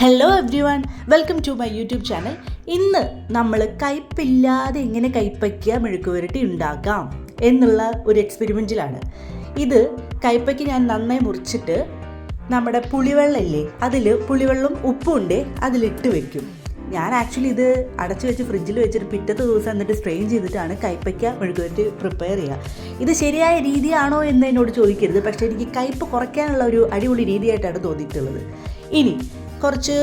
Hello everyone, welcome to my YouTube channel. ഇന്ന് നമ്മൾ കയ്പില്ലാതെ എങ്ങനെ കയ്പ്പയ്ക്ക മെഴുക്കുവരട്ടി ഉണ്ടാക്കാം എന്നുള്ള ഒരു എക്സ്പെരിമെൻറ്റിലാണ്. ഇത് കയ്പ്പയ്ക്ക് ഞാൻ നന്നായി മുറിച്ചിട്ട് നമ്മുടെ പുളിവെള്ളം ഇല്ലേ, അതിൽ പുളിവെള്ളം ഉപ്പുണ്ട് അതിലിട്ട് വെക്കും. ഞാൻ ആക്ച്വലി ഇത് അടച്ചു വെച്ച് ഫ്രിഡ്ജിൽ വെച്ചിട്ട് പിറ്റത്തെ ദിവസം എന്നിട്ട് സ്ട്രെയിൻ ചെയ്തിട്ടാണ് കയ്പ്പയ്ക്ക മെഴുക്കുവരട്ടി പ്രിപ്പയർ ചെയ്യുക. ഇത് ശരിയായ രീതിയാണോ എന്ന് എന്നോട് ചോദിക്കരുത്, പക്ഷേ എനിക്ക് കയ്പ്പ് കുറയ്ക്കാനുള്ള ഒരു അടിപൊളി രീതിയായിട്ടാണ് തോന്നിയിട്ടുള്ളത്. ഇനി കുറച്ച്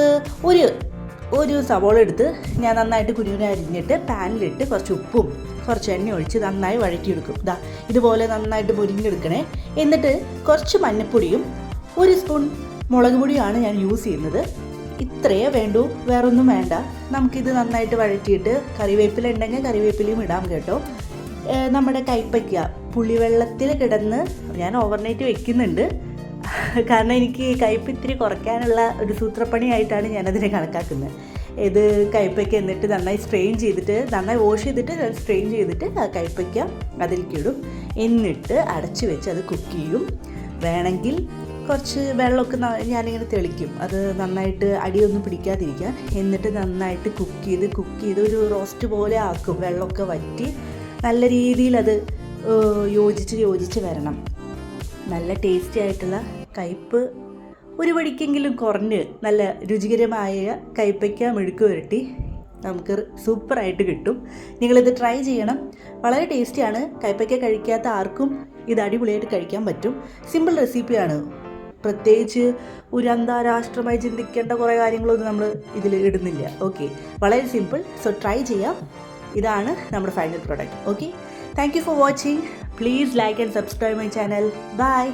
ഒരു സവോള എടുത്ത് ഞാൻ നന്നായിട്ട് കുരുവിനെ അരിഞ്ഞിട്ട് പാനിലിട്ട് കുറച്ച് ഉപ്പും കുറച്ച് എണ്ണ ഒഴിച്ച് നന്നായി വഴറ്റിയെടുക്കും. ഇതുപോലെ നന്നായിട്ട് പൊരിഞ്ഞെടുക്കണേ. എന്നിട്ട് കുറച്ച് മഞ്ഞൾപ്പൊടിയും 1 സ്പൂൺ മുളക് പൊടിയാണ് ഞാൻ യൂസ് ചെയ്യുന്നത്. ഇത്രയേ വേണ്ടൂ, വേറൊന്നും വേണ്ട. നമുക്കിത് നന്നായിട്ട് വഴറ്റിയിട്ട് കറിവേപ്പില ഉണ്ടെങ്കിൽ കറിവേപ്പിലയും ഇടാം കേട്ടോ. നമ്മുടെ കയ്പ്പയ്ക്ക പുളിവെള്ളത്തിൽ കിടന്ന് ഞാൻ ഓവർനൈറ്റ് വെക്കുന്നുണ്ട്, കാരണം എനിക്ക് കയ്പ്പ് ഇത്തിരി കുറയ്ക്കാനുള്ള ഒരു സൂത്രപ്പണിയായിട്ടാണ് ഞാനതിനെ കണക്കാക്കുന്നത്. ഇത് കയ്പ്പയ്ക്ക എന്നിട്ട് നന്നായി സ്ട്രെയിൻ ചെയ്തിട്ട് നന്നായി വാഷ് ചെയ്തിട്ട് സ്ട്രെയിൻ ചെയ്തിട്ട് ആ കയ്പ്പയ്ക്ക അതിലേക്കിടും. എന്നിട്ട് അടച്ച് വെച്ച് അത് കുക്ക് ചെയ്യും. വേണമെങ്കിൽ കുറച്ച് വെള്ളമൊക്കെ ഞാനിങ്ങനെ തെളിക്കും, അത് നന്നായിട്ട് അടിയൊന്നും പിടിക്കാതിരിക്കാൻ. എന്നിട്ട് നന്നായിട്ട് കുക്ക് ചെയ്ത് ഒരു റോസ്റ്റ് പോലെ ആക്കും. വെള്ളമൊക്കെ വറ്റി നല്ല രീതിയിൽ അത് യോജിച്ച് വരണം. നല്ല ടേസ്റ്റി ആയിട്ടുള്ള കയ്പ്പ് ഒരു പടിക്കെങ്കിലും കുറഞ്ഞ് നല്ല രുചികരമായ കയ്പ്പയ്ക്ക മെഴുക്ക് പുരട്ടി നമുക്ക് സൂപ്പറായിട്ട് കിട്ടും. നിങ്ങളിത് ട്രൈ ചെയ്യണം, വളരെ ടേസ്റ്റിയാണ്. കയ്പ്പയ്ക്ക കഴിക്കാത്ത ആർക്കും ഇത് അടിപൊളിയായിട്ട് കഴിക്കാൻ പറ്റും. സിമ്പിൾ റെസിപ്പിയാണ്, പ്രത്യേകിച്ച് ഒരു അന്താരാഷ്ട്രമായി ചിന്തിക്കേണ്ട കുറേ കാര്യങ്ങളൊന്നും നമ്മൾ ഇതിൽ ഇടുന്നില്ല. ഓക്കെ, വളരെ സിമ്പിൾ. സോ ട്രൈ ചെയ്യാം. ഇതാണ് നമ്മുടെ final product. Okay, thank you for watching. Please like and subscribe my channel. Bye.